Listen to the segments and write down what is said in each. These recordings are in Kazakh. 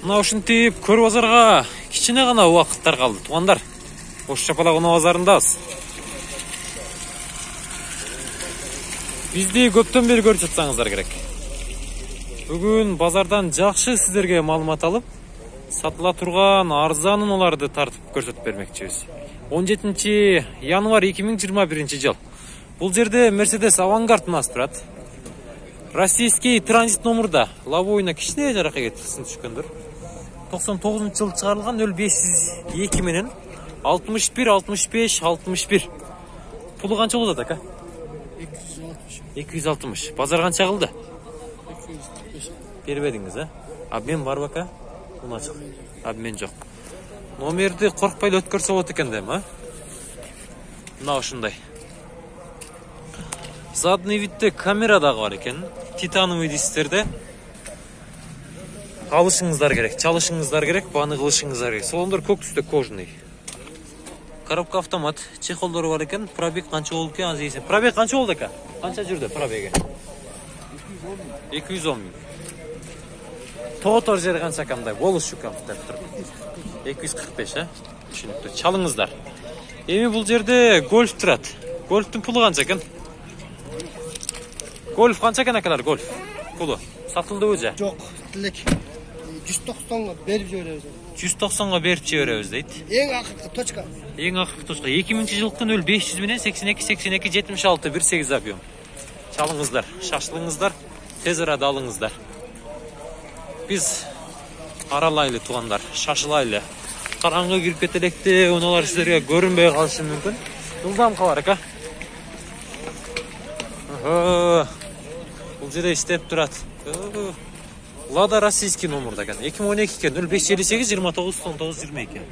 Мына ушинтип көр базарга кичине гана убакыттар калды, туугандар. Ош Чапалак унаа базарындабыз. Бизди көптөн бери көрүп жатсаңыздар керек. Бүгүн базардан жакшы сиздерге маалымат алып, сатыла турган арзан унааларды тартып көрсөтүп бермекчибиз. 17 январь 2021 жыл. Бул жерде Mercedes Avantgarde унасы турат. Российский транзит номерда лобовойна кичине жаракка кетсин түшкөндүр. 99 жыл чыгарылган 0502 менен 61 65 61. Пулу канча болот ака? 260. Базар канча кылды? 245. Бербедиңиз, а? Обмен бар бака? Уначык. Обмен жок. Номерди коркпай өткөрсө болот экен дейм, а? Мына ушундай. Задний видте камера дагы бар экен. Титановый дистерде. Алышыңыздар керек, чалышыңыздар керек, баны кылышыңыздар керек. Солондор көк түстө кожаный. Коробка автомат, чехолдору бар экен. Пробег канча болду экен, азыр эсеп. Пробег канча болду экен? Канча жүрдү пробеги? 210 миң. Тоотор жери канча кандай болушу керек деп тур. 245, а? Түшүнүктүү. Чалыңыздар. Эми бул жерде гольф турат. Гольфтун пулу канча экен? Гольф канча экен акалар, гольф? Пулу сатылдыбы же? Жок, тилек. 190га берип жиберебиз. 190га берип жиберебиз дейт. Эң акыркы точка. Эң акыркы точка 2000-жылкы 0500 менен 82 82 76 18 объем. Чалыңыздар, шашлыңыздар, тез арада алыңыздар. Биз аралайлы туугандар, шашылайлы. Караңгы кирип кетелекти, унаалар сиздерге көрүнбөй калышы мүмкүн. Жылдам калар экен. Бул жерде иштеп турат. Лада российский номерда экен. 2012 экен. 0558 29 19 22.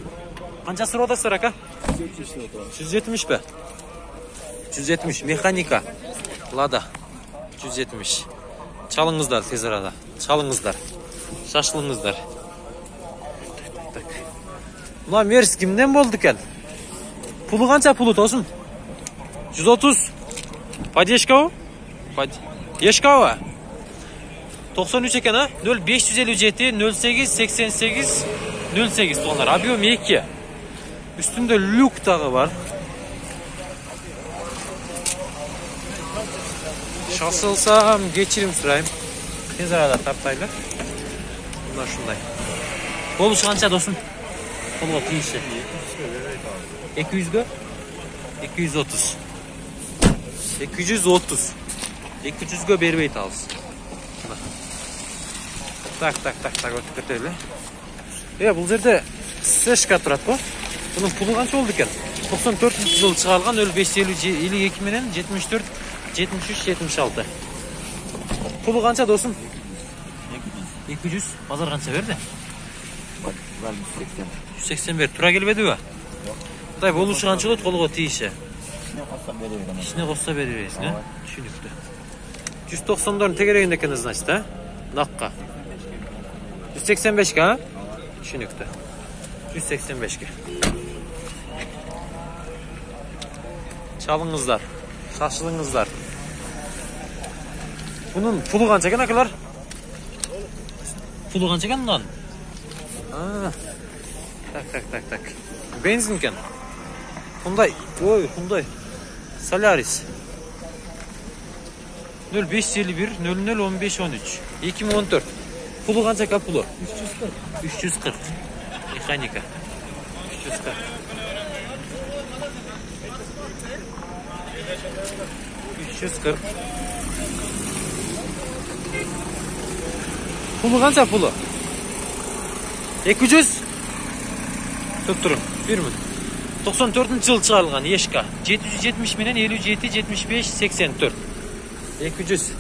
Канча суродасыздар ака? 170 бе? 170 механика. Лада 170. Чалыңыздар тез арада. Чалыңыздар. Шашлыңыздар. Мына Мерс кимден болду экен? Пулу канча пулу тосун? 130. Подешкабы? Ешкабы? 93 экен, а? 0557 08 88 08 туугандар. Объем 2. Үстүндө люк дагы бар. Шашылсам кечирим сурайм. Тез арада тартайлы. Мына ушундай. Болушу канча досум? Колго тийиши. 200гө? 230. 230. 200гө бербей атабыз. Так, өтүп кетели. Бул жерде сешка турат го. Бунун пулу канча болду экен? 94-жыл чыгарылган 0552 менен 74 73 76. Пулу канча досум? 200. Базар канча берди? 180 берди. Тура келбедиби? Кудай болушу канча болот колго тийиши? Кичине косса беребиз, э? Түшүнүктүү. 190дордун тегерегинде экен, значит, а? Накка. 185 га? Түшүнүктүү. 185 ге. Чалыңыздар, шашылыңыздар. Bunun pulu kança ekan akalar? Pulu kança ekan bundan? Tak. Benzin ekan. Hyundai. Oy, Hyundai. Solaris. 0551 00 15 13 2014. Pulu kança ekan pulu? 340. Mekanika. 340. Pulu kança pulu? 200. Tutturun. 1 minut. 94-yıl çıkarılgan Yeşka. 770 menen 57 75 84. 200.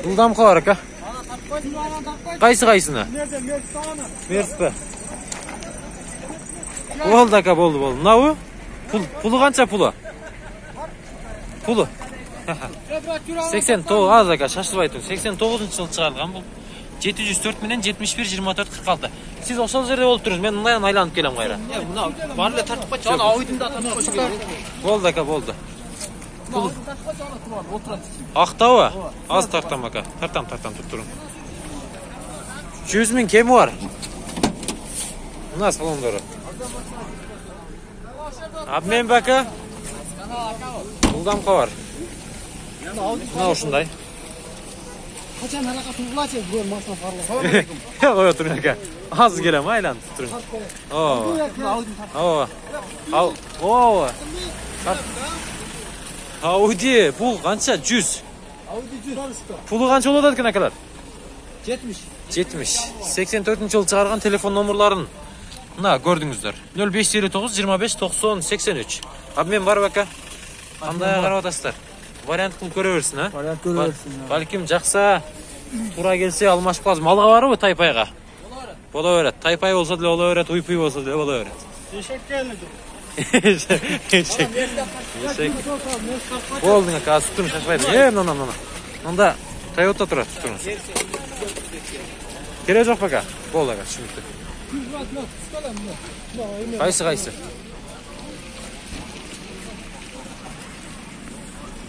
Жылдам қалар aka. Қайсыны? Мерспе. Болды aka, болды. Мынау? Пулы қанша пулы? Пулы. 89 аз aka, шашылбай тұр. 89-жыл шығарылған бұл. 704 менен 71 24 46. Сіз ошол жерде болуп тұрсыз. Мен мындан айланып келем кайра. Мына бар эле тартып койчу. Аны ойдумда тартып койчу. Болды aka, болды. Ақтауы? Az тартам ака. Тартам тұп тұрын. 100 000 кемі бар. Мына салондары. Обмен бака? Бұлдам қавар. Мына ұшындай. Қачан араға тұрғылачы бұл машина фарлы. Қой отырын ака. Az келем, айлан тұрын. Ауди, бұл қанша? 100. Пулы қанша олады екен акалар? 70. 84 жыл шығарған телефон номерларын мына көрдіңіздер. 0559 25 90 83. Обмен бар бака? Қандай қарап атасыздар? Вариант қылып көре берсін, а? Вариант көре берсін. Балким жақса тура келсе алмашып қалыз. Малға бары ғой тайпайға? Бола береді. Тайпай болса да бола береді, уйпый болса да бола береді. Ешек келді. Болдың ака, сүттім шашпайды. Мына. Мында Toyota тұрады, сүттіңіз. Керек жоқ бака? Болды ака, түсінікті. Қайсы?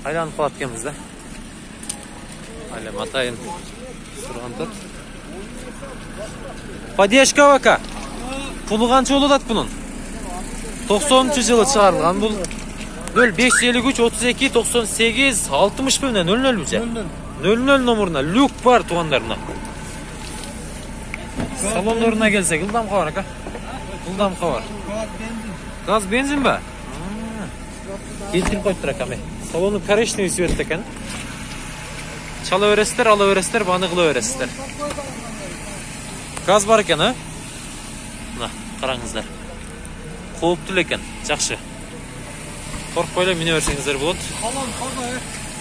Айланып қалады кеміз да. Әлі матайын тұрған тұр. Поддержка бака? Пұлы қанша олады бұның? 90 жылы шығарылған бұл. 0553 32 98 60 бөліне 00 бізе. 00 номерына люк бар туғандарына. Салондорына келсек, ұлдам қавар ака? Ұлдам қавар. Газ бензин ба? Келтіріп қойыптыр ака ме. Салоны коричневый светті екен. Чала өрестер, ала өрестер, банығылы өрестер. Газ бар екен, а? Мына, қараңыздар. Қолыптыл екен, жақшы. Қорқпайлы мене өрсеңіздер болады.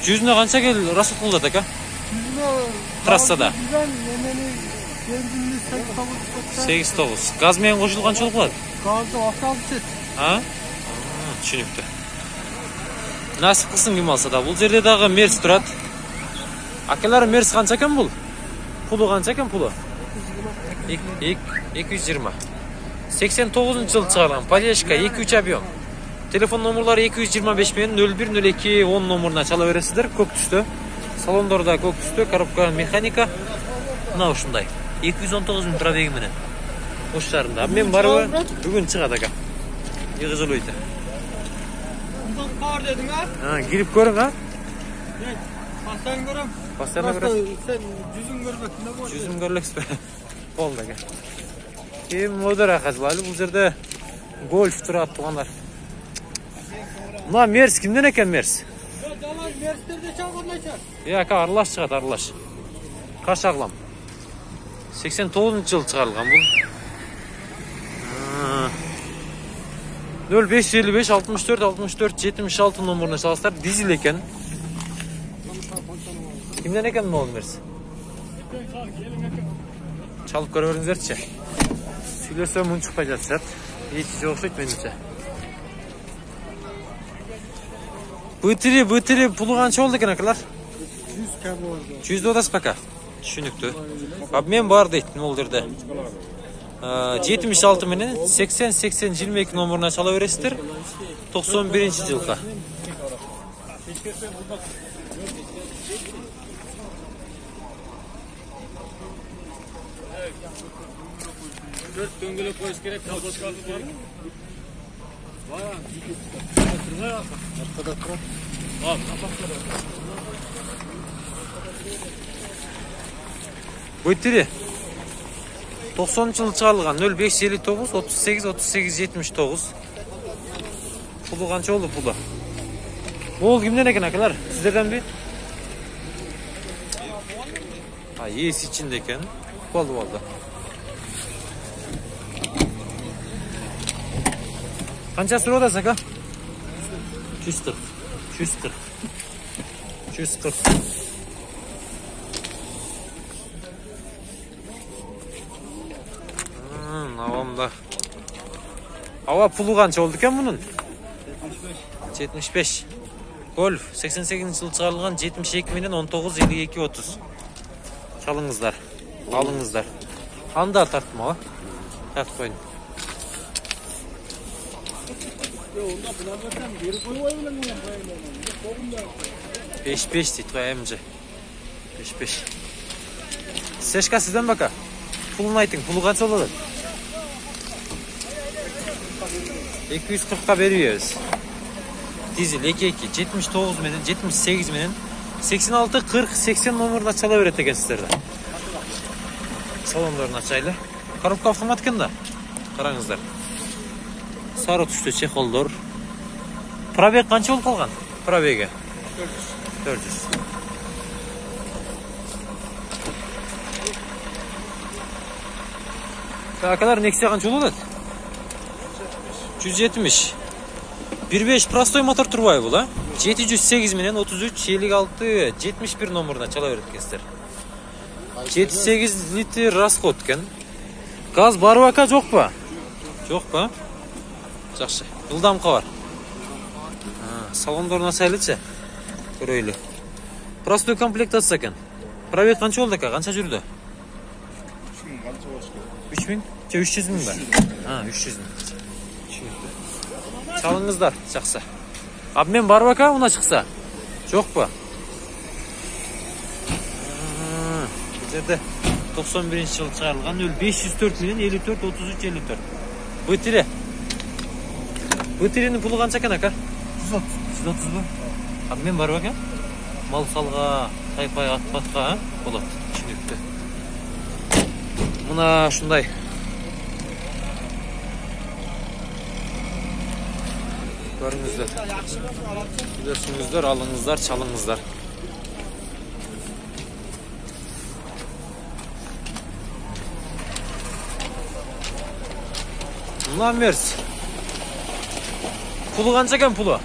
100-іне қанша кел расыл қылдады, ака? Трассада. 8-9. Газмен қошылған жол қылады? Газды ақшалып сет. Түсінікті. Насып қылсын кем алса да. Бұл жерде дағы мерс тұрады. Акалары мерс қанша кем бұл? Пұлы қанша кем пұлы? 220. 89 жыл шығарған. Поддержка 2-3 объем. Телефон номерлары 225 мен 0102 10 номерына чала бересіздер. Көк түсті. Салондорда көк түсті. Коробка механика. Мына ұшындай. 219 мың пробеги менен. Оштарында. Мен барыбы бүгін шығады ака. Еғі жыл өйті. Бұдан қар дедің, а? Келіп көрің, а? Пастан көрім. Пастан көрім? Сен жүзін көрбек. Жүзін көрлекс бе? Болды ака. Кем модер ақазылайлы. Бұл жерде гольф тұрады туғандар. Мына мерс кімден екен мерс? Жалан мерстерде чалғандай чар. Ака аралаш шығады, аралаш. Қаш ағылам? 89 жыл шығарылған бұл. 0555 64 76 номеріне салыстар. Дизель екен. Кімден екен бұл мерс? Çalып көре беріңіздерші. Сөйлесе мұн шықпай жатсат. Ечі жоқшайды меніңше. Бұтыры пұлы қанша болды екен акалар? 100 кәбі oldu. 100 одас бака. Түсінікті. Обмен бар дейтін ол жерде. 76 менен 80-80-22 номеріне чала бересіздер. 91 жылға. Dört döngüle koyuz gerek, kalboz kaldı var mı? Var. Arkada kırak. Al, kapakları. Бұйтыры 90 жыл шығарылған 0559 38 79. Пұлы қанша олды пұлы? Ол кімден екен акалар? Сіздерден бе? Ес içinde екен. Болды. Қанша сұру одасы ака? 140. Авамда. Ава пұлы қанша олды екен мұның? 75. Гольф 88 жыл шығарылған 72 менен 19 52 30. Çalыңыздар, алыңыздар. Анда тарттым ала. Тартып қойын. Onda buna baksan geri koy bilmem. 5-5 дейді ғой МЖ. 5-5. Сешка сізден бака. Пулын айтың, пулы қанша болады? 240-қа беруеміз. Дизель 2.2 79 менен 78 менен 86 40 80 номерді чала береді екен сіздерді. Салондарын açайлы. Коробка автомат екен да. Қараңыздар. Сары түсті чехолдор. Пробег қанша болып қалған? Пробеги 400. Какалар Nexia қанша болады? 170. 1.5 простой мотор турбай бұл, а? 708 менен 33 56 71 номеріне чала береді екенсіздер. 7-8 литр расход екен. Газ бар бака жоқ па? Жоқ па? Жақсы. Жылдамқы бар. Салондарын açайлычы. Көрөйлі. Простой комплектация екен. Пробег қанша болды ка? Қанша жүрді? 3000? 300 мың ба? 300 мың. Çalыңыздар, жақсы. Обмен бар бака, уна шықса? Жоқ па? Бұл жерде 91 жылы шығарылған 0504 менен 54 33 54. Бөтері. Бөтеренің пұлы қанша екен ака? 130 ба? Обмен бар бака? Мал салға, тайпай атпатқа болады. Түсінікті. Мына шундай. Көріңіздер. Үйлесіңіздер, алыңыздар, чалыңыздар. Мына мерс. Пулы қанша екен пулы?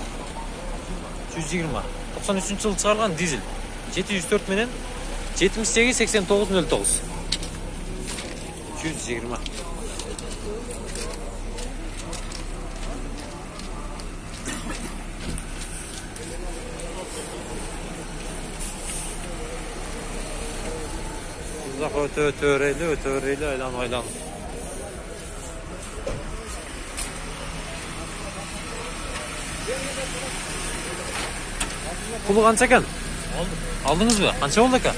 120. 93 жылы шығарған дизель. 704 менен 78 89 09. 120. Uzaq ötöreyli, aylan. Pulu qancha ekan? Aldınız mı? Qancha oldu aka?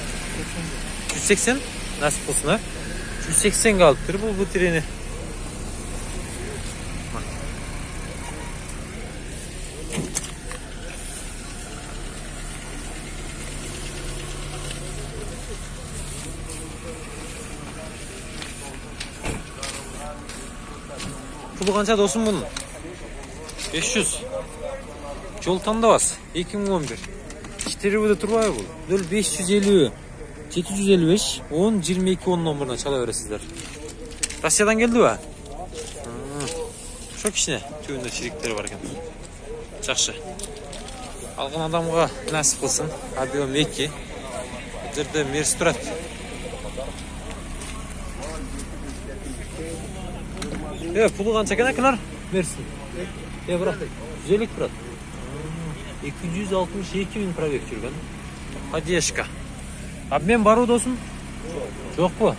180. Nasip olsun ha? 180 ga alıp turib bu treni. Pulu qancha dostum bunun? 500. Жол тандабас 2011. Китерибиде турбай бул. 0550 755 10 22 10 номеріне чала бересіздер. Россиядан келді ба? Шо кішіне түйінде шириктері бар екен. Жақшы. Алған адамға нәсіп қылсын. Объем 2. Жерде мерс тұрады. Пулы қанша екен акынар? Мерсін. Бірақ 150 тұрады. 262 bin пробег жүрген. Поддержка. Обмен бару досым? Жоқ па?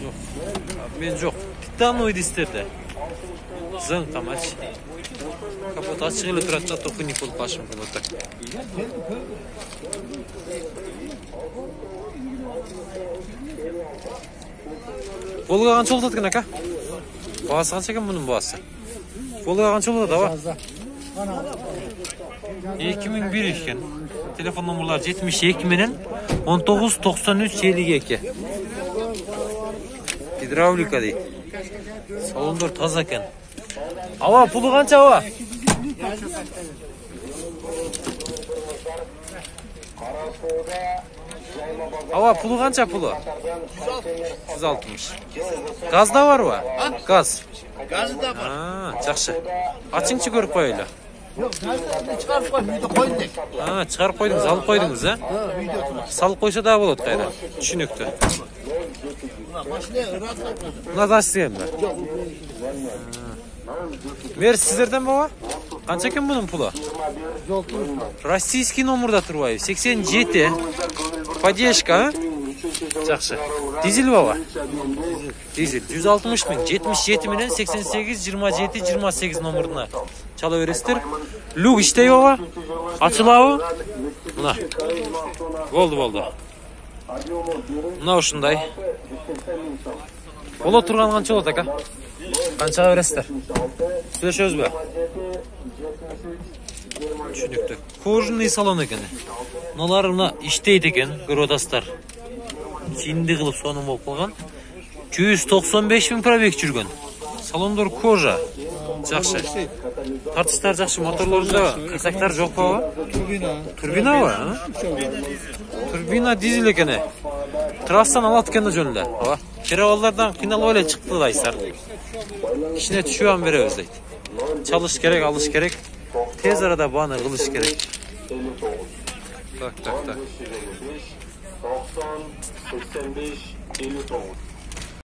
Жоқ. Обмен жоқ. Титановый дистерді. Зың қамач. Капот ашық елі тұратта тоқыник болып ашым болатты. Волга қанша олды атқан ака? Бағасы қанша екен бұның бағасы? Волга қанша олды аба? 2001 ekan. Telefon numaralar 72 менен 19 93 52. Gidravlika deydi. Salonlar таза ekan. Ава, pulu qancha ava? Ава, pulu qancha pulu? 160. Gaz da var va? Gaz. Gazı da var. Жақсы. Açınçı көріп қойылы. Yok, gazı çıkarıp koy, müydü koyun dek. Çıkarıp koydunuz, alıp koydunuz ha? Salıp koysa daha болады қайда. Düşünüktü. Buna da isteyeyim ben. Мерс сіздерден баба? Қанша екен бұның пулы? Российский номерда тұрбай. 87. Поддержка, жақсы. Дизель баба? Дизель. 160 min. 77 менен 88 27 28 номеріне чала бересіздер. Люк иштейбаба? Ачылабы? Мына. Болду. Мына ушундай. Боло турган канча болот ака? Канчага бересиздер? Сүйлөшөбүзбү? Түшүнүктүү. Кожаный салон экен. Мыналар мына иштейт экен, көрүп атасыздар. Чинди кылып сонун болуп калган. 195 000 пробег жүргөн. Салондор кожа. Жакшы. Тартыштар жакшы, моторлорунда кырсактар жок ба? Турбинабы? Турбина дизель экен. Трассаны алат экен да жөнүндө. Ооба. Керабалдардан кыйналып эле чыкты дайсыздар. Кичине түшүп беребиз дейт. Чалыш керек, алыш керек. Tez arada bana kılıç gerek. Tak. 90, 85, 59.